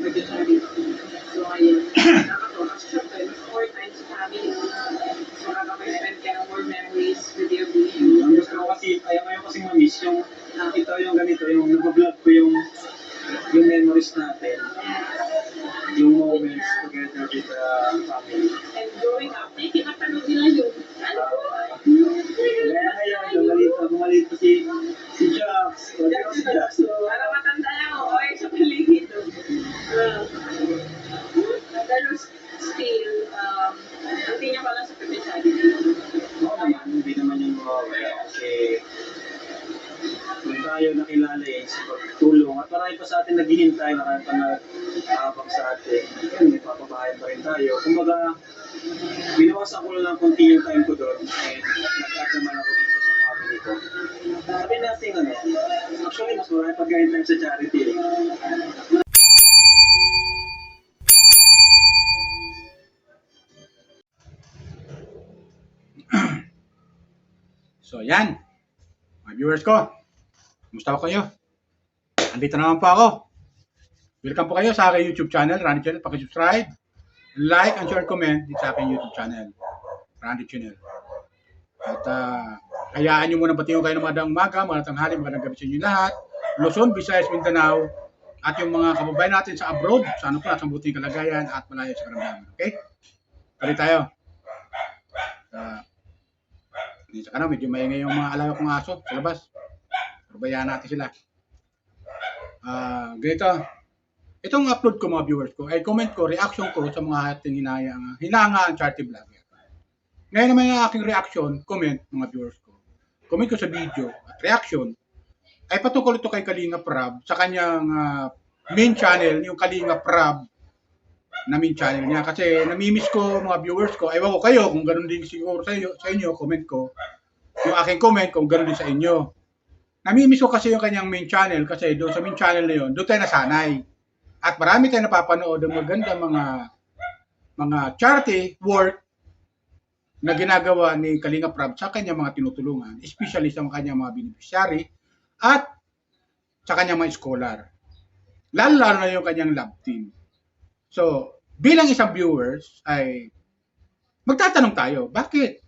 nag-charity. So, ayun. Nakakatawa. Siyempre, mas more time sa family. So, nakaka-spend ka ng more memories with your video. Ang gusto ko kasi, ayaw kasi ma-miss yung ito yung ganito, yung nag-vlog ko yung memories natin, yung moments together with the family. And growing up, pinapanood nila yung Gumalit pa si Jax. Si Jax. para matanda niya ako, okay sa paligid. Pero still, hindi niya pala sa pagkasabi. Oo naman, hindi naman yung mawawala kasi kung tayo nakilala sa pagtulong at marami pa sa atin naghihintay, marami pa nag-aabang sa atin. Yun, may papabahayan pa rin tayo. Kumbaga, binawasan ko lang ng konti yung time ko doon and nag-add naman ako dito sa family ko. Sabi natin, actually, mas marami pag-gain time sa charity. So, yan. Mga viewers ko. Kumusta po kayo? Andito naman po ako. Welcome po kayo sa aking YouTube channel, Randy Channel. Paki-subscribe, like, and share, comment dito sa aking YouTube channel, Randy Channel. At hayaan nyo muna batiin kayo ng magandang umaga, magandang tanghali, magandang gabi sa inyo lahat. Luzon, Visayas, Mindanao, at yung mga kababayan natin sa abroad, sana po nasa buting kalagayan at malaya sa karamdaman. Okay? Kali tayo. Sa kanan, medyo maingay yung mga alaga kong aso sa labas. Pabayaan natin sila. Ganito. Itong upload ko mga viewers ko, ay comment ko, reaction ko sa mga ating hinanga ang charity vlogger. Ngayon naman yung aking reaction, comment mga viewers ko. Comment ko sa video at reaction ay patungkol ito kay Kalinga Prab sa kanyang main channel, yung Kalinga Prab na main channel niya. Kasi namimiss ko mga viewers ko, ewan ko kayo kung ganoon din siguro sa inyo, comment ko. Yung aking comment kung ganoon din sa inyo. Namimiss ko kasi yung kanyang main channel kasi doon sa main channel na yun, doon tayo nasanay. At marami tayong napapanood ng maganda mga charity work na ginagawa ni Kalinga Prab sa kanyang mga tinutulungan, especially sa kanyang mga beneficiary at sa kanyang mga scholar. Lalo na yung kanyang love team. So, bilang isang viewers ay magtatanong tayo, bakit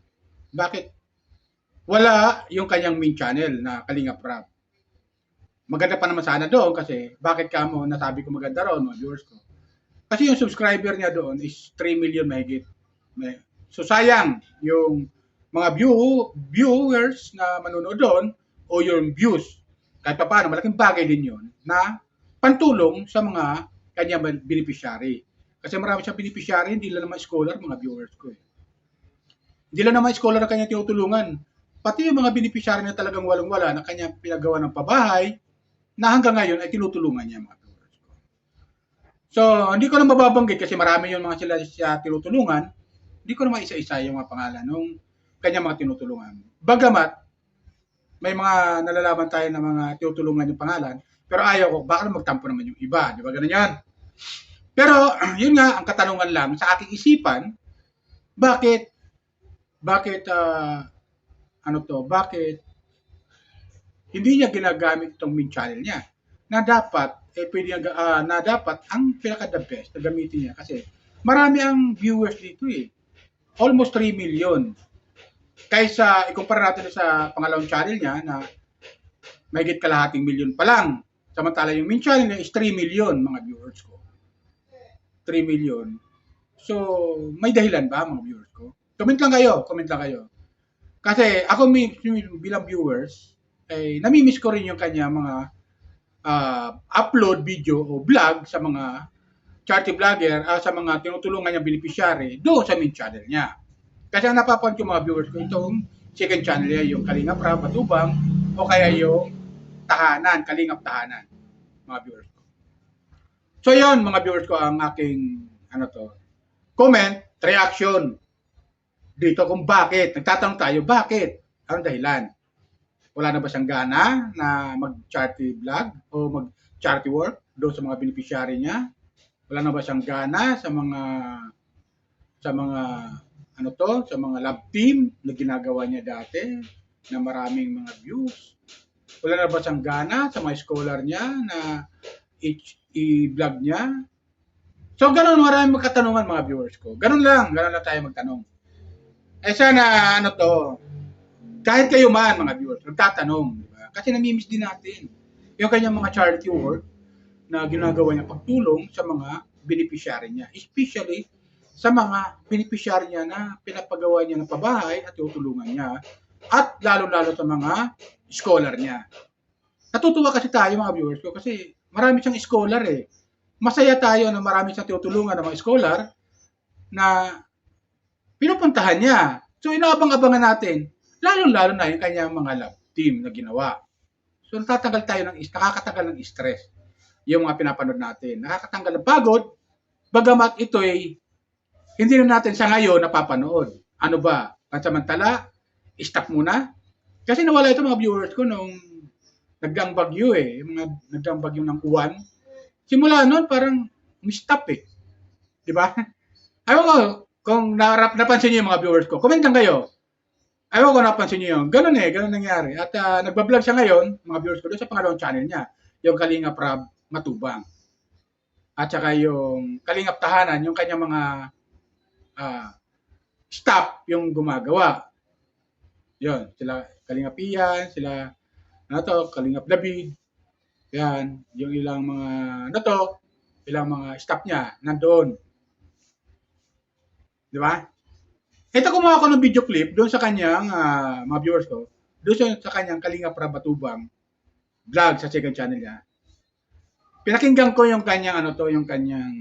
wala yung kanyang main channel na Kalinga Prab? Maganda pa naman sana doon kasi bakit ka mo nasabi ko maganda roon mga viewers ko? Kasi yung subscriber niya doon is 3 million mahigit. So sayang yung mga viewers na manonood doon o yung views. Kahit pa paano, malaking bagay din yun na pantulong sa mga kanyang beneficiary. Kasi marami siyang beneficiary, hindi lang naman scholar, mga viewers ko. Hindi lang naman scholar na kanyang tinutulungan. Pati yung mga beneficiary na talagang walang-wala na kanyang pinagawa ng pabahay, na hanggang ngayon ay tinutulungan niya mga viewers ko. So, hindi ko na mababanggit kasi marami yung mga siya tinutulungan. Hindi ko na maisa-isa yung mga pangalan ng kanyang mga tinutulungan. Bagamat, may mga nalalaman tayo na mga tinutulungan yung pangalan, pero ayaw ko, baka magtampo naman yung iba. Di ba ganun yan? Pero, yun nga, ang katanungan lang sa aking isipan, bakit hindi niya ginagamit itong main channel niya na dapat na dapat ang pinaka-the best na gamitin niya kasi marami ang viewers dito almost 3 million kaysa ikumpara natin sa pangalawang channel niya na mahigit kalahating million pa lang, samantala yung main channel niya is 3 million mga viewers ko. 3 million. So may dahilan ba mga viewers ko? Comment lang kayo kasi ako bilang viewers ay namimiss ko rin yung kanya mga upload video o vlog sa mga charity vlogger sa mga tinutulungan niyang beneficiary doon sa main channel niya. Kasi ang napapanood ko mga viewers ko, itong second channel niya, yung Kalinga Prab, Matubang, o kaya yung Tahanan, Kalingap Tahanan, mga viewers ko. So yun mga viewers ko ang aking comment, reaction dito kung bakit. Nagtatanong tayo, bakit? Anong dahilan? Wala na ba siyang gana na mag-charity vlog o mag-charity work doon sa mga beneficiary niya? Wala na ba siyang gana sa mga love team na ginagawa niya dati na maraming mga views? Wala na ba siyang gana sa mga scholar niya na i-vlog niya So, ganun, maraming magkatanungan mga viewers ko. Ganun lang tayo magtanong. Eh, sana, ano to, kahit kayo man, mga viewers, magtatanong, di ba? Kasi namimiss din natin yung kanyang mga charity work na ginagawa niya pagtulong sa mga beneficiary niya. Especially sa mga beneficiary niya na pinapagawa niya ng pabahay at tutulungan niya. At lalo-lalo sa mga scholar niya. Natutuwa kasi tayo mga viewers ko kasi marami siyang scholar eh. Masaya tayo na marami siyang tutulungan ng mga scholar na pinupuntahan niya. So inaabang-abangan natin, lalo-lalo na yung kanyang mga lab team na ginawa. So nakakatanggal ng stress yung mga pinapanood natin. Nakakatanggal ng pagod, bagamat ito ay hindi na natin sa ngayon napapanood. Ano ba? Pansamantala, stop muna. Kasi nawala ito mga viewers ko nung nagdaang bagyo eh. Yung mga nagdaang bagyo ng Uwan. Simula noon parang stop eh. Di ba? Ayaw ko, kung napansin niyo yung mga viewers ko, comment lang kayo. Ayaw ko napansin niyo yun. Ganun nangyari. At nagbablog siya ngayon, mga viewers ko, doon sa pangalawang channel niya. Yung Kalinga Prab Matubang. At saka yung Kalingap Tahanan, yung kanyang mga staff yung gumagawa. Yun, sila Kalingap Ian, sila Kalingap David. Yan, yung ilang mga ilang mga staff niya nandoon. Di ba? Ito kumuha ko ng video clip doon sa kanyang mga viewers ko, doon sa kanyang Kalingap Prab Matubang vlog sa second channel niya. Pinakinggan ko yung kanyang yung kanyang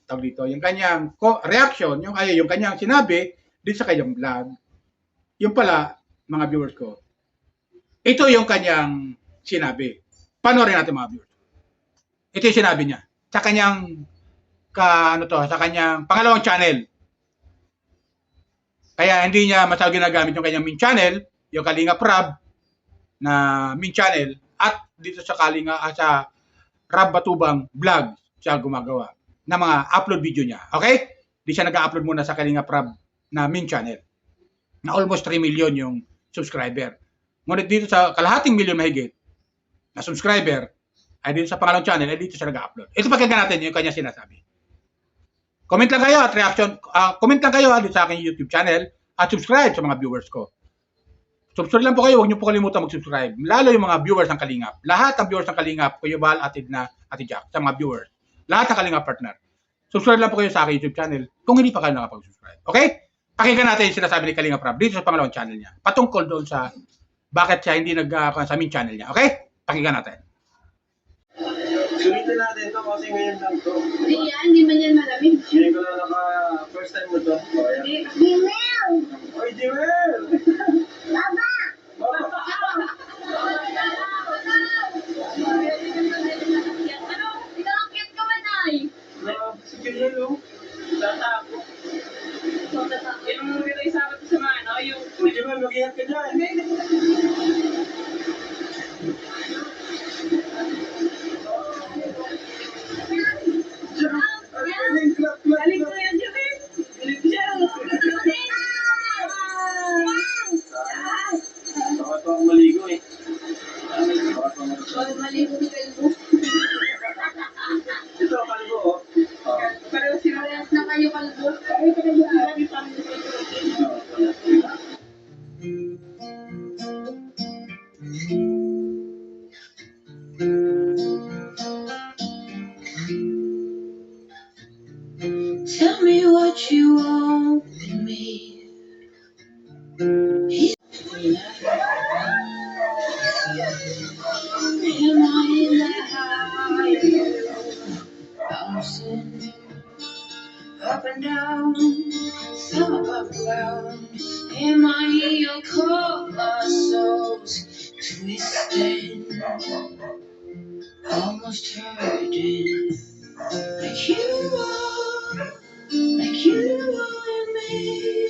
tawag dito, yung kanyang reaction, yung kanyang sinabi dito sa kanyang vlog. Yung pala, mga viewers ko, ito yung kanyang sinabi. Panoorin natin mga viewers. Ito yung sinabi niya sa kanyang sa kanyang pangalawang channel. Kaya hindi niya masyadong ginagamit yung kanyang main channel, yung Kalinga Prab na main channel, at dito sa sa Prab Matubang vlog siya gumagawa na mga upload video niya. Okay? Di siya nag-upload muna sa Kalinga Prab na main channel na almost 3 million yung subscriber. Ngunit dito sa kalahating milyon mahigit na subscriber ay dito sa pangalawang channel ay dito siya nag-upload. Ito pakinggan natin yung kanya sinasabi. Comment lang kayo at reaction. Comment lang kayo dito sa aking YouTube channel at subscribe sa mga viewers ko. Subscribe lang po kayo, huwag niyo po kalimutan mag-subscribe. Lalo yung mga viewers ng Kalingap. Lahat ng viewers ng Kalingap, Kuya Bal, Ate Jack, sa mga viewers. Lahat ng Kalingap partner. Subscribe lang po kayo sa aking YouTube channel kung hindi pa kayo nakapag-subscribe. Okay? Pakinggan natin yung sinasabi ni Kalinga Prab dito sa pangalawang channel niya. Patungkol doon sa bakit siya hindi sa main channel niya. Okay? Pakinggan natin. Sulitin natin ito kasi ngayon lang to. Hindi man yan malamig. Ngayon ko lang first time mo to. Jimel! Oy, Jimel! Baba! Baba! Ano? Ikaw ang cute ka man ay. Si Jimel, oh. Tatako. Yung nilay sa akin sa mga, yung... Uy, Jimel, mag-ihat ka dyan. Galing ko yan, Jimel. Galing ko siya. Bakit ako maligo eh? Maligo ni Kalbo. Ito, maligo oh. Pero sinarayas na kayo, Kalbo. Ay, talaga marami pang Tell me what you want with me. Am I in that high bouncing up and down, some above ground? Am I in your core, my soul's twisting, almost hurting, like you are. Like you and me.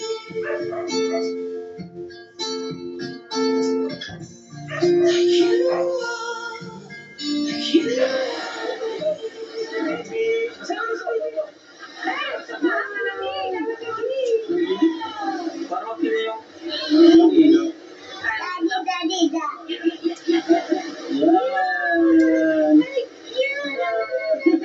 Like you are. Like you and me. Parang makina yung ilaw. Yan.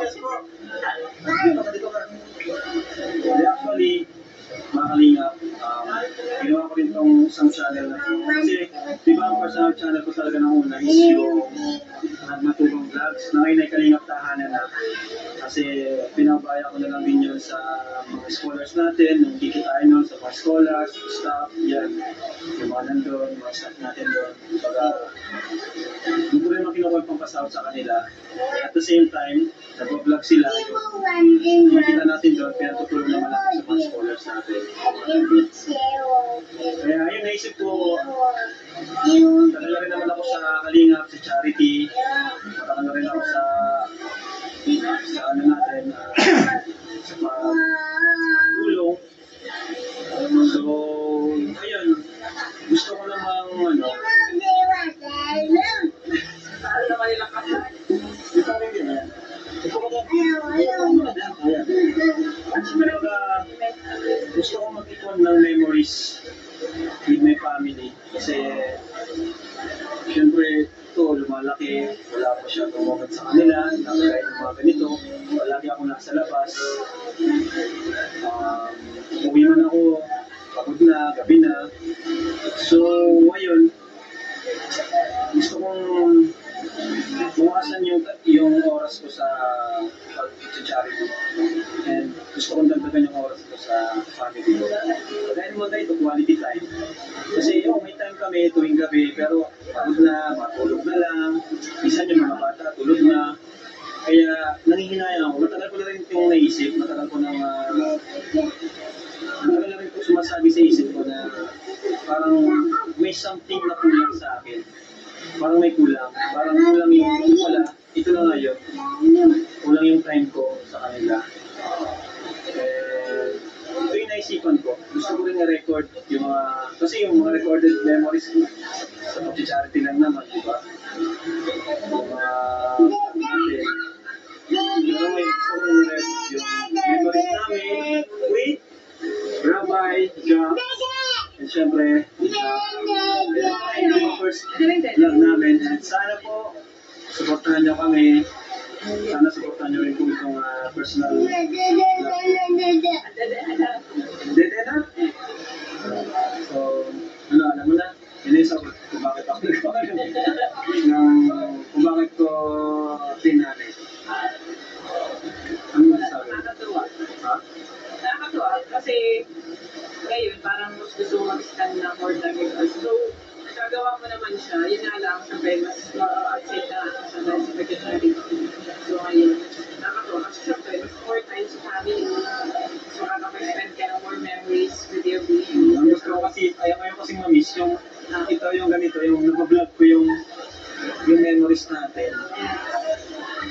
Yes po. Dito ka. Actually, mga kalingap, ginawa ko rin itong isang channel na to. Kasi, di ba ang personal channel ko talaga ng una is yung Nagmatulong Vlogs na ngayon ay kalingap tahanan na. Kasi pinabaya ko na lang din yun sa mga scholars natin, nung kikitain nun sa mga scholars, staff, yan. Yung mga nandun, mga staff natin doon. Para hindi ko rin makinukuha pang pasahod sa kanila. At the same time, nag-vlog sila. Yung makita natin doon, pinatutulong naman natin sa mga scholars natin. Kaya yun, naisip ko, talaga rin naman ako sa kalingap, sa charity. Talaga rin ako sa ano natin, sa tulong. So, ayun, gusto ko namang ano, Para naman nilang kasi. ito rin yun yan. Ito ko ayan. Gusto ko mag-ipon ng memories with my family. Kasi, syempre, ito, lumalaki, wala pa siya moment sa kanila, nakakain ng mga ganito, palagi ako nasa labas. Uwi man ako, pagod na, gabi na. So, ayun, gusto kong buwasan yung oras ko sa pag-charity. And gusto kong dagdagan yung oras ko sa family ko. Dahil mo ito, quality time. Kasi may time kami tuwing gabi, pero pagod na, matulog na lang. Minsan yung mga bata, tulog na. Kaya nangihinayang ako. Matagal ko na rin itong naisip. Matagal na rin itong sumasabi sa isip ko na parang may something na kulang sa akin. Parang may kulang. Parang kulang yung wala. Ito na ngayon. Kulang yung time ko sa kanila. Ito yung naisipan ko. Gusto ko rin na-record yung mga... Kasi yung mga recorded memories ko sa pag-charity lang naman, di ba? Yung mga... Pero may gusto ko rin na-record yung memories namin with Rabbi, Jack, and syempre, ito yung first vlog namin. And sana po, supportahan nyo kami. Sana supportahan nyo rin po itong personal vlog. Dede na? So, alam mo na, yun yung sagot kung bakit ako kung bakit ko tinanay. Ano mo sabi? Nakakatuwa. Ha? Nakakatuwa kasi ngayon parang mas gusto mo mag-stand na more time with us. So, nagagawa mo naman siya. Yun nga lang, sabi, mas upset na sa dahil sa pagkakari. So, ngayon, nakakatuwa. Kasi syempre, mas more time sa family. So, makakapag-spend ka ng more memories with your baby. Ang gusto ko kasi, ayaw kasi ma-miss yung ito yung ganito, yung nag-vlog ko yung memories natin.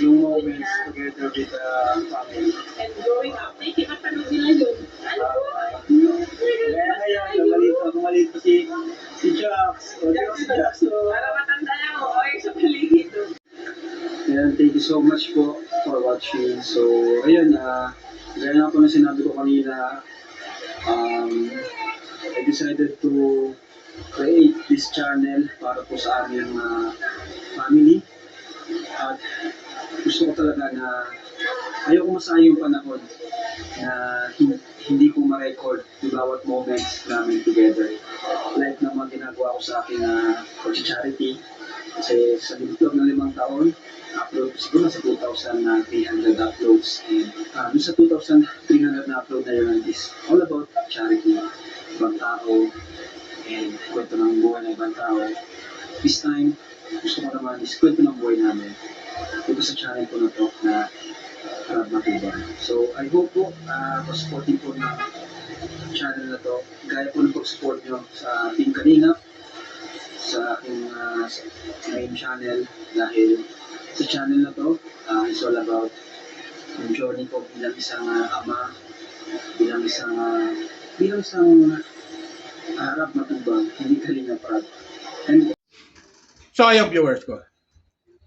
Yung moments together with the family. And growing up, nakikipapanood nila yun. Ano po? Kaya maliit pa si Jax. Para matanda na ako, okay sa paligid. And thank you so much po for watching. So, ayun, gaya nga po na sinabi ko kanina, I decided to create this channel para po sa aming family. At gusto ko talaga na ayaw ko masayang yung panahon na hindi ko ma-record yung bawat moments namin together. Like na mga ginagawa ko sa aking pag-charity. Kasi sa loob ng 5 taon, upload siguro sa 2,300 uploads. And sa 2,300 na upload na yun is all about charity. Ibang tao and kwento ng buhay ng ibang tao. This time, gusto ko naman is kwento ng buhay namin. Dito sa channel ko na to na Harap Matubang. So, I hope po, pa-supporting po ng channel na to. Gaya po ng pag-support nyo sa Team Kalingap, sa aking main channel. Dahil sa channel na to, it's all about yung journey ko bilang isang ama, bilang isang Harap Matubang, hindi Kalingap Rap. And So, ayun viewers ko.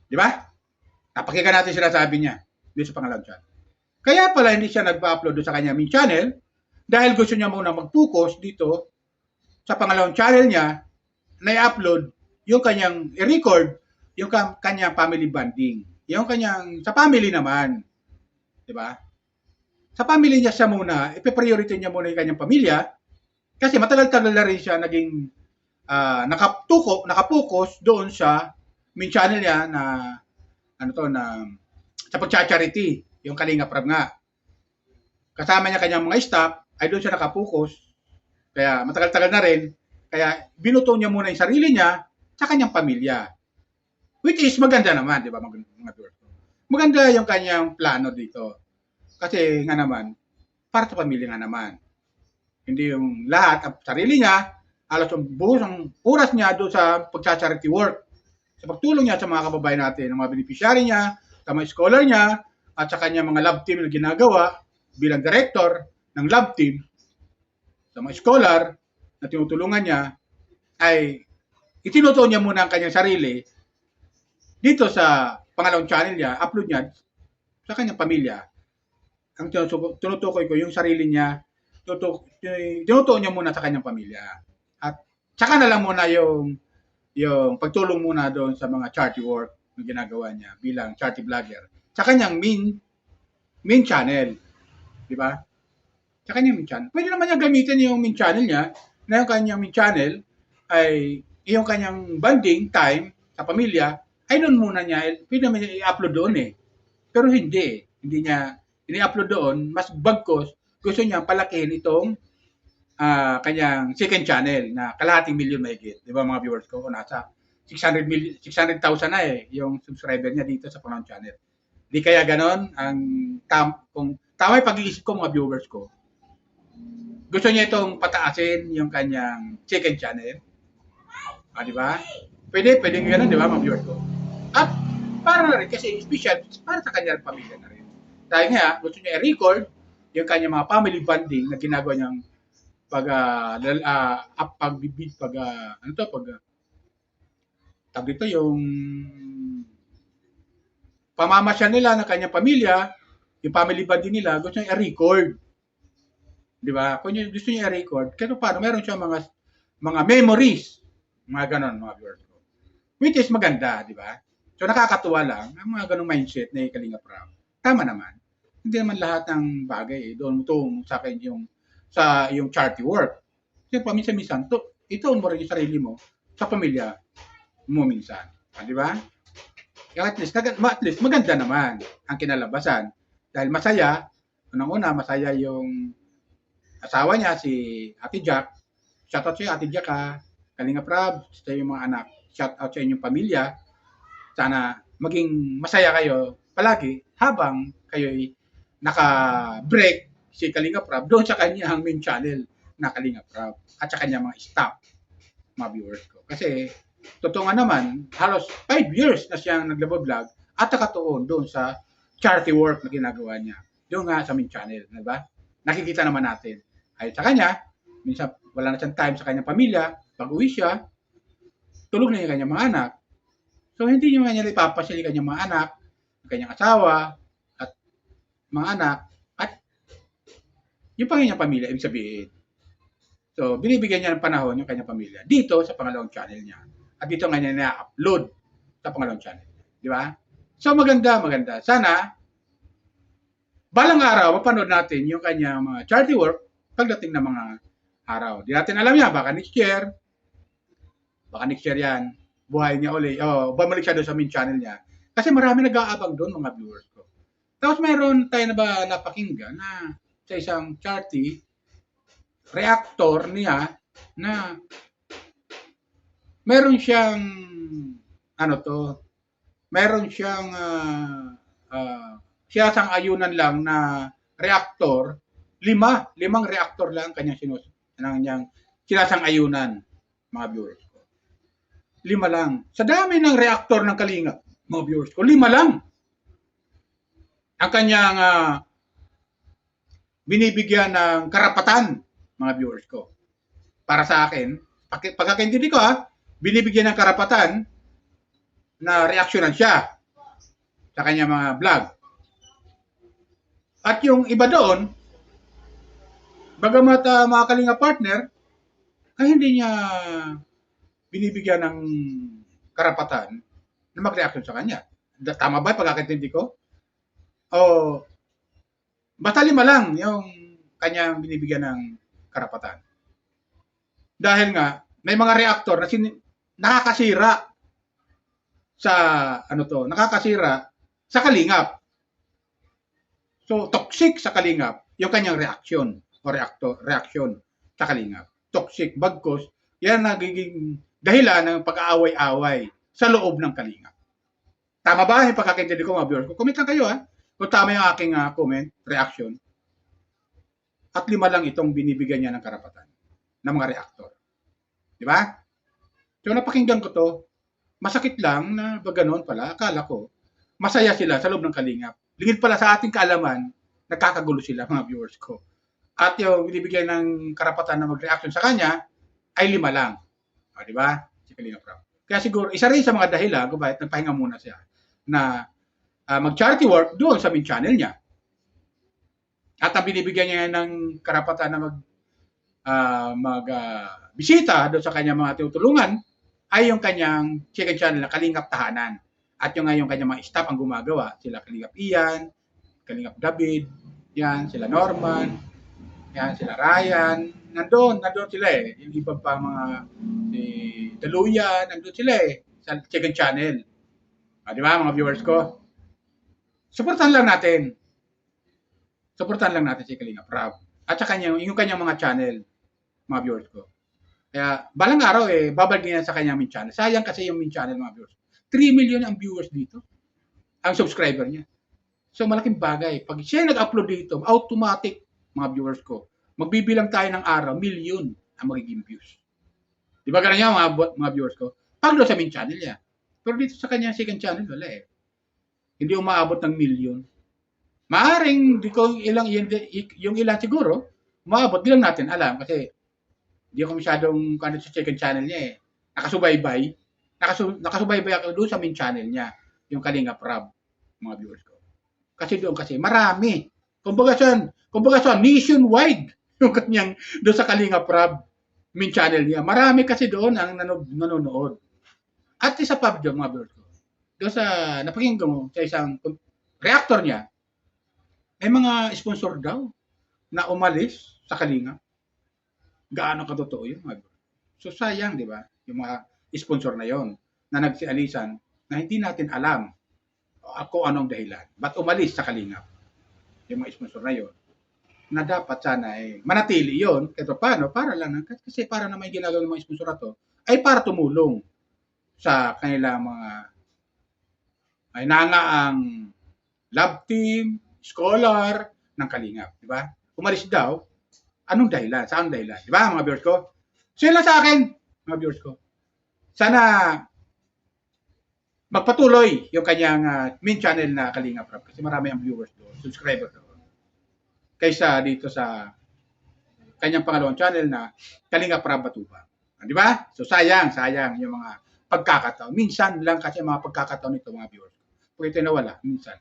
Di ba? Napakinggan natin sinasabi niya dito sa pangalawang channel. Kaya pala hindi siya nagpa-upload doon sa kanya main channel dahil gusto niya muna mag-focus dito sa pangalawang channel niya na i-upload yung kanyang i-record yung kanyang family bonding. yung kanyang, sa family naman, di ba? Sa family niya siya muna, ipe-priority niya muna yung kanyang pamilya, kasi matagal-tagal na rin siya naging nakapokus doon sa main channel niya na, sa pagcha-charity, yung Kalinga Prab nga. Kasama niya kanyang mga staff, ay doon siya nakapokus, kaya matagal-tagal na rin, kaya binuto niya muna yung sarili niya sa kanyang pamilya. Which is maganda naman, di ba mga viewers? Maganda yung kanyang plano dito. Kasi nga naman, para sa pamilya nga naman. Hindi yung lahat ang sarili niya, alas yung buhos ang oras niya doon sa pagcha-charity work. Sa pagtulong niya sa mga kababayan natin, ang mga beneficiary niya, sa mga scholar niya, at sa kanyang mga love team na ginagawa bilang director ng love team, sa mga scholar na tinutulungan niya, ay itinutuon niya muna ang kanyang sarili dito sa pangalawang channel niya, upload niya sa kanyang pamilya. Ang tinutukoy ko yung sarili niya, tinutuon niya muna sa kanyang pamilya. At saka na lang muna yung pagtulong muna doon sa mga charity work na ginagawa niya bilang charity vlogger. Sa kanyang main channel. Di ba? Sa kanyang main channel. Pwede naman niya gamitin yung main channel niya, na yung kanyang main channel ay yung kanyang bonding time sa pamilya, ay doon muna niya, pwede naman niya i-upload doon eh. Pero hindi niya ini-upload doon, mas bagkos, gusto niya palakihin itong kanyang second channel na kalahating milyon mahigit. Di ba mga viewers ko? Nasa 600,000 na eh, yung subscriber niya dito sa Panahon Channel. Di kaya ganon, kung tama yung pag-iisip ko mga viewers ko, gusto niya itong pataasin yung kanyang second channel. Di ba? Pwede gano'n, di ba mga viewers ko? At para na rin, kasi special, para sa kanyang pamilya na rin. Dahil nga, gusto niya i-record yung kanyang mga family bonding na ginagawa niyang tawag dito yung pamamasyal nila ng kanyang pamilya, yung family bonding nila, gusto niya i-record. Di ba? Kung gusto niya i-record, kaya paano, meron siya mga memories, mga ganon, mga viewers ko. Which is maganda, di ba? So nakakatuwa lang ang mga ganong mindset na Kalinga Prab. Tama naman. Hindi naman lahat ng bagay doon tumulong sa akin yung charity work. Kasi paminsan-minsan, ituon mo rin yung sarili mo sa pamilya mo minsan. Di ba? At least maganda naman ang kinalabasan. Dahil masaya, unang-una, masaya yung asawa niya, si Ate Jack. Shoutout sa'yo, Ate Jack ha. Kalinga Prab, sa yung mga anak. Shoutout sa inyong pamilya. Sana maging masaya kayo palagi habang kayo'y naka-break si Kalinga Prab doon sa kanyang main channel na Kalinga Prab at sa kanyang mga staff, mga viewers ko. Kasi, totoo nga naman, halos 5 years na siyang naglablog at nakatuon doon sa charity work na ginagawa niya. Doon nga sa main channel, diba? Nakikita naman natin. Ay sa kanya, minsan wala na siyang time sa kanyang pamilya, pag-uwi siya, tulog na yung kanyang mga anak. So, hindi niya ipapasyal yung kanyang mga anak, yung kanyang asawa, at mga anak, at yung kanyang pamilya, ibig sabihin. So, binibigyan niya ng panahon yung kanyang pamilya dito sa pangalawang channel niya. At dito nga niya na-upload sa pangalawang channel. Di ba? So, maganda. Sana, balang araw, mapanood natin yung kanyang mga charity work pagdating ng mga araw. Di natin alam yan, baka next year yan, buhay niya ulit, bumalik siya doon sa main channel niya. Kasi marami nag-aabang doon, mga viewers ko. Tapos mayroon tayo na ba napakinggan na sa isang charity reactor niya na meron siyang sinasang-ayunan lang na reactor, limang reactor lang kanyang sinasang-ayunan, mga viewers ko. 5 lang. Sa dami ng reactor ng Kalinga, mga viewers ko, 5 lang ang kanyang binibigyan ng karapatan, mga viewers ko. Para sa akin, pagkakaintindi ko binibigyan ng karapatan na reaksyonan siya sa kanyang mga vlog. At yung iba doon, bagamat mga Kalinga partner, ay hindi niya binibigyan ng karapatan na mag-reaction sa kanya. Tama ba yung pagkakaintindi ko? O basta 5 lang yung kanyang binibigyan ng karapatan. Dahil nga, may mga reactor na nakakasira sa nakakasira sa kalingap. So, toxic sa kalingap yung kanyang reaction o reaction sa kalingap. Toxic, bagkos, yan nagiging dahilan ng pag-aaway-away sa loob ng kalingap. Tama ba yung pagkakaintindi ko, mga viewers ko? Comment lang kayo, ha? Kung tama yung aking comment, reaction. At 5 lang itong binibigyan niya ng karapatan ng mga reactor. Di ba? So, napakinggan ko to. Masakit lang na ganoon pala. Akala ko, masaya sila sa loob ng kalingap. Lingid pala sa ating kaalaman, nagkakagulo sila, mga viewers ko. At yung binibigyan ng karapatan na mag-reaction sa kanya, ay 5 lang. O, di ba? Si Kalingap Rab. Kaya siguro, isa rin sa mga dahilan kung bakit nagpahinga muna siya na mag-charity work doon sa main channel niya. At ang binibigyan niya ng karapatan na bisita doon sa kanyang mga tinutulungan ay yung kanyang second channel na Kalingap Tahanan. At yung kanyang mga staff ang gumagawa. Sila Kalingap Ian, Kalingap David, yan, sila Norman, yan, sila Ryan. Nandun sila eh. Yung iba pa mga si Daluya, nandun sila eh. Sa second channel. Di ba mga viewers ko? Supportan lang natin si Kalingap Rab. At saka yung kanyang mga channel, mga viewers ko. Kaya, balang araw babalik niya sa kanyang main channel. Sayang kasi yung main channel, mga viewers. 3 million ang viewers dito. Ang subscriber niya. So, malaking bagay. Pag siya nag-upload dito, automatic, mga viewers ko, magbibilang tayo ng araw, million ang magiging views. Di ba ganun yan, mga viewers ko? Pag doon sa main channel niya. Pero dito sa kanyang second channel, wala eh. Hindi umaabot ng million. Maaring yung ilan siguro, maabot, di lang natin alam kasi hindi ako masyadong sa second channel niya eh. Nakasubaybay ako doon sa main channel niya, yung Kalingap Rab, mga viewers ko. Kasi doon marami. Kumbaga sa nationwide yung kanyang doon sa Kalingap Rab main channel niya. Marami kasi doon ang nanonood. At isa pa doon, mga viewers ko. Doon sa napakinggan mo sa isang reactor niya, may mga sponsor daw na umalis sa Kalingap. Gaano katotoo yun? So sayang, di ba? Yung mga sponsor na yon na nagsialisan na hindi natin alam kung anong dahilan. Ba't umalis sa Kalingap? Yung mga sponsor na yon na dapat sana manatili yon. Ito paano? Para lang, kasi para na may ginagawa ng mga sponsor na to, ay para tumulong sa kanilang mga nangaang love team, scholar ng Kalingap, di ba? Umalis daw, anong dahilan? Saan dahilan? Di ba, mga viewers ko? So, yun lang sa akin, mga viewers ko. Sana magpatuloy yung kanyang main channel na Kalingap Rab kasi marami ang viewers doon, subscriber doon. Kaysa dito sa kanyang pangalawang channel na Kalingap Rab Batuba. Di ba? So, sayang yung mga pagkakataon. Minsan lang kasi mga pagkakataon nito, mga viewers. Pag ito nawala, minsan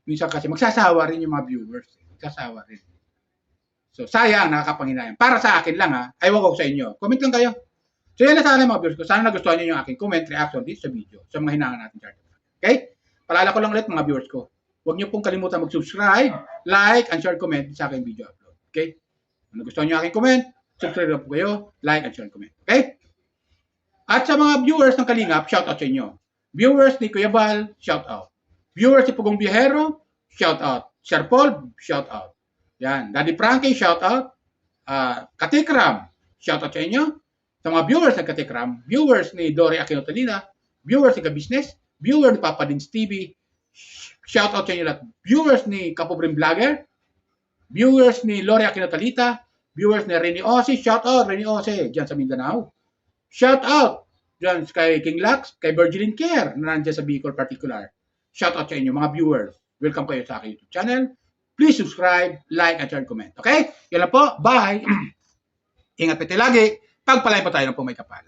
kasi magsasawa rin yung mga viewers. Magsasawa rin. So, sayang, nakakapanghinayang. Para sa akin lang ayaw ko sa inyo. Comment lang kayo. So, yan na sana mga viewers ko. Sana nagustuhan niyo yung aking comment, reaction dito sa video. Sa mga hinangan natin chart. Okay? Paalala ko lang ulit mga viewers ko. Huwag niyo pong kalimutan mag-subscribe, like, and share comment sa aking video upload. Okay? Kung nagustuhan niyo yung aking comment, subscribe po kayo, like, and share comment. Okay? At sa mga viewers ng Kalingap, shout out sa inyo. Viewers ni Kuya Bal, shout out. Viewers ni Pugong Biyahero, shout out. Sir Paul, shout out. Yan. Daddy Frankie, shout out. Katikram, shout out sa inyo. Sa mga viewers ng Katikram, viewers ni Dory Aquino Talina, viewers ni Kabisnes, viewers ni Papa Dins TV, shout out sa inyo lahat. Viewers ni Kapobrim Vlogger, viewers ni Lori Aquino Talita, viewers ni Rene Ose, shout out Rene Ose, dyan sa Mindanao. Shout out dyan kay King Lux, kay Virgilin Care, na nandiyan sa Bicol particular. Shout out sa inyo, mga viewers. Welcome kayo sa aking YouTube channel. Please subscribe, like, and share, comment. Okay? Yan lang po. Bye! Ingat po tayo lagi. Pagpalain po tayo ng may kapal.